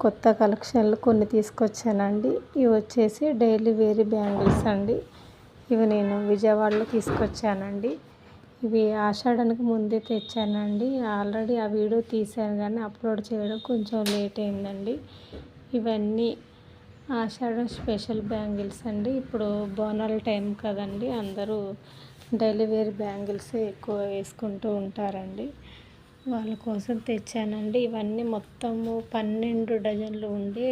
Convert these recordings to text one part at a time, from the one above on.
కొత్త కలెక్షన్లు కొన్ని తీసుకొచ్చానండి. ఇవి వచ్చేసి డైలీ వేర్ బ్యాంగిల్స్ అండి. ఇవి నేను విజయవాడలో తీసుకొచ్చానండి. ఇవి ఆషాఢానికి ముందే తెచ్చానండి. ఆల్రెడీ ఆ వీడియో తీశాను కానీ అప్లోడ్ చేయడం కొంచెం లేట్ అయిందండి. ఇవన్నీ ఆషాఢం స్పెషల్ బ్యాంగిల్స్ అండి. ఇప్పుడు బోనాల టైం కదండి, అందరూ డైలీ వేర్ బ్యాంగిల్స్ ఎక్కువ వేసుకుంటూ ఉంటారండి. వాళ్ళ కోసం తెచ్చానండి. ఇవన్నీ మొత్తము 12 డజన్లు ఉండి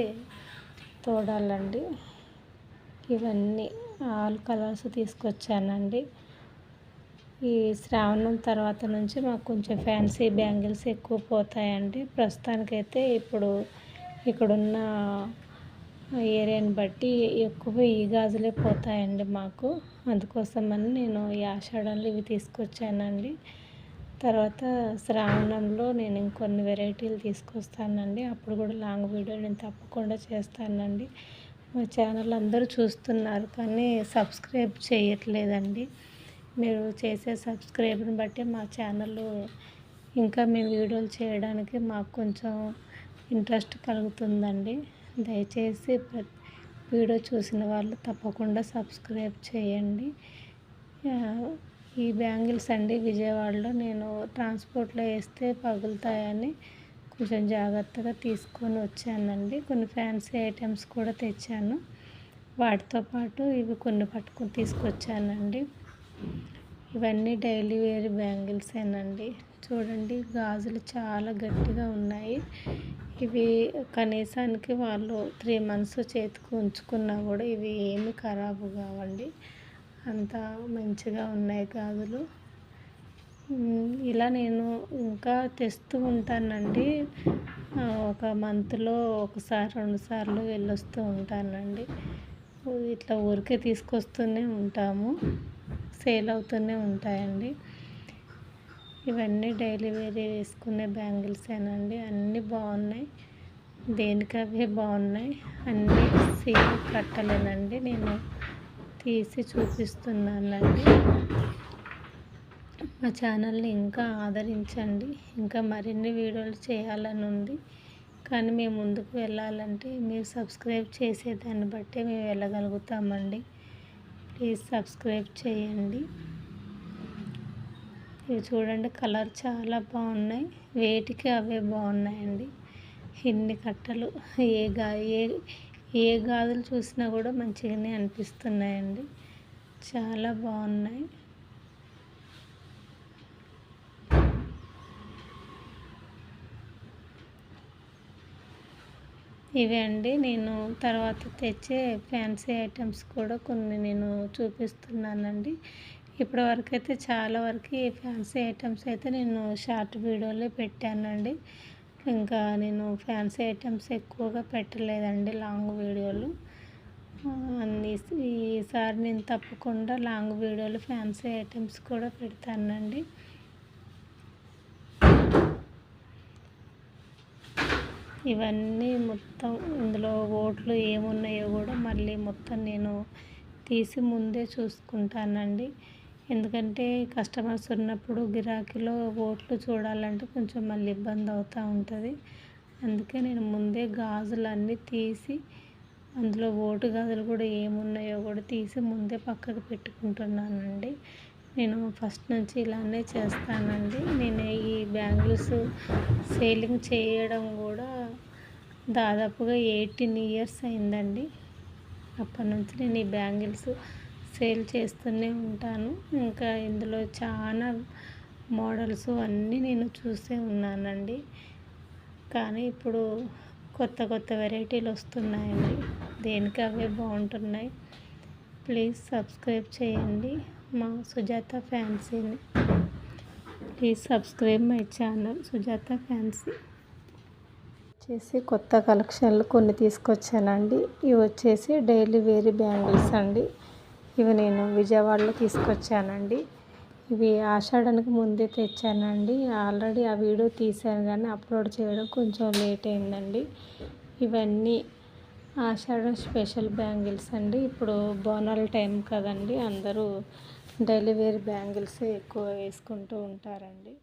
తోడాలండి. ఇవన్నీ ఆల్ కలర్స్ తీసుకొచ్చానండి. ఈ శ్రావణం తర్వాత నుంచి మాకు కొంచెం ఫ్యాన్సీ బ్యాంగిల్స్ ఎక్కువ పోతాయండి. ప్రస్తుతానికైతే ఇప్పుడు ఇక్కడున్న ఏరియాని బట్టి ఎక్కువ ఈ గాజులే పోతాయండి మాకు. అందుకోసమని నేను ఈ ఆషాఢంలో ఇవి తీసుకొచ్చానండి. తర్వాత శ్రావణంలో నేను ఇంకొన్ని వెరైటీలు తీసుకొస్తానండి. అప్పుడు కూడా లాంగ్ వీడియో నేను తప్పకుండా చేస్తానండి. మా ఛానల్ అందరూ చూస్తున్నారు కానీ సబ్స్క్రైబ్ చేయట్లేదండి. మీరు చేసే సబ్స్క్రైబ్ని బట్టి మా ఛానల్ ఇంకా మేము వీడియోలు చేయడానికి మాకు కొంచెం ఇంట్రెస్ట్ కలుగుతుందండి. దయచేసి వీడియో చూసిన వాళ్ళు తప్పకుండా సబ్స్క్రైబ్ చేయండి. ఈ బ్యాంగిల్స్ అండి విజయవాడలో నేను ట్రాన్స్పోర్ట్లో వేస్తే పగులుతాయని కొంచెం జాగ్రత్తగా తీసుకొని వచ్చానండి. కొన్ని ఫ్యాన్సీ ఐటమ్స్ కూడా తెచ్చాను. వాటితో పాటు ఇవి కొన్ని పట్టుకొని తీసుకొచ్చానండి. ఇవన్నీ డైలీ వేర్ బ్యాంగిల్సేనండి. చూడండి, గాజులు చాలా గట్టిగా ఉన్నాయి. ఇవి కనీసానికి వాళ్ళు 3 months చేతికి ఉంచుకున్నా కూడా ఇవి ఏమి ఖరాబు కావండి. అంతా మంచిగా ఉన్నాయి గాజులు. ఇలా నేను ఇంకా తెస్తూ ఉంటానండి. ఒక మంత్లో ఒకసారి 2 సార్లు వెళ్ళొస్తూ ఉంటానండి. ఇట్లా ఊరికే తీసుకొస్తూనే ఉంటాము, సేల్ అవుతూనే ఉంటాయండి. ఇవన్నీ డైలీ వేర్ వేసుకునే బ్యాంగిల్సేనండి. అన్నీ బాగున్నాయి, దేనికవే బాగున్నాయి. అన్నీ సేమ్ కట్టలేనండి. నేను తీసి చూపిస్తున్నానండి. మా ఛానల్ని ఇంకా ఆదరించండి. ఇంకా మరిన్ని వీడియోలు చేయాలని ఉంది కానీ మేము ముందుకు వెళ్ళాలంటే మీరు సబ్స్క్రైబ్ చేసేదాన్ని బట్టే మేము వెళ్ళగలుగుతామండి. ప్లీజ్ సబ్స్క్రైబ్ చేయండి. ఇవి చూడండి, కలర్ చాలా బాగున్నాయి, వేటికి అవే బాగున్నాయండి. ఇన్ని కట్టలు ఏ గాజులు చూసినా కూడా మంచిగానే అనిపిస్తున్నాయండి. చాలా బాగున్నాయి. ఇవే అండి నేను తర్వాత తెచ్చే ఫ్యాన్సీ ఐటమ్స్ కూడా కొన్ని నేను చూపిస్తున్నానండి. ఇప్పటివరకు అయితే చాలా వరకు ఫ్యాన్సీ ఐటమ్స్ అయితే నేను షార్ట్ వీడియోలే పెట్టానండి. ఇంకా నేను ఫ్యాన్సీ ఐటమ్స్ ఎక్కువగా పెట్టలేదండి లాంగ్ వీడియోలు. ఈసారి నేను తప్పకుండా లాంగ్ వీడియోలు ఫ్యాన్సీ ఐటమ్స్ కూడా పెడతానండి. ఇవన్నీ మొత్తం ఇందులో ఓట్లు ఏమున్నాయో కూడా మళ్ళీ మొత్తం నేను తీసి ముందే చూసుకుంటానండి. ఎందుకంటే కస్టమర్స్ ఉన్నప్పుడు గిరాకీలో ఓట్లు చూడాలంటే కొంచెం మళ్ళీ ఇబ్బంది అవుతూ ఉంటుంది. అందుకే నేను ముందే గాజులు అన్నీ తీసి అందులో ఓటు గాజులు కూడా ఏమున్నాయో కూడా తీసి ముందే పక్కకు పెట్టుకుంటున్నానండి. నేను ఫస్ట్ నుంచి ఇలానే చేస్తానండి. నేను ఈ బ్యాంగిల్స్ సేలింగ్ చేయడం కూడా దాదాపుగా 18 years అయిందండి. అప్పటి నుంచి నేను ఈ బ్యాంగిల్స్ సేల్ చేస్తూనే ఉంటాను. ఇంకా ఇందులో చాలా మోడల్స్ అన్నీ నేను చూసే ఉన్నానండి. కానీ ఇప్పుడు కొత్త వెరైటీలు వస్తున్నాయండి, దేనికి అవే బాగుంటున్నాయి. ప్లీజ్ సబ్స్క్రైబ్ చేయండి మా సుజాత ఫ్యాన్సీని. Please subscribe my channel Sujatha fancy. వచ్చేసి కొత్త కలెక్షన్లు కొన్ని తీసుకొచ్చానండి. ఇవి వచ్చేసి డైలీ వేర్ బ్యాంగిల్స్ అండి. ఇవి నేను విజయవాడలో తీసుకొచ్చానండి. ఇవి ఆషాఢానికి ముందే తెచ్చానండి. ఆల్రెడీ ఆ వీడియో తీశాను కానీ అప్లోడ్ చేయడం కొంచెం లేట్ అయిందండి. ఇవన్నీ ఆషాఢం స్పెషల్ బ్యాంగిల్స్ అండి. ఇప్పుడు బోనాల టైం కదండి, అందరూ డైలీ వేర్ బ్యాంగిల్స్ ఎక్కువ వేసుకుంటూ ఉంటారండి.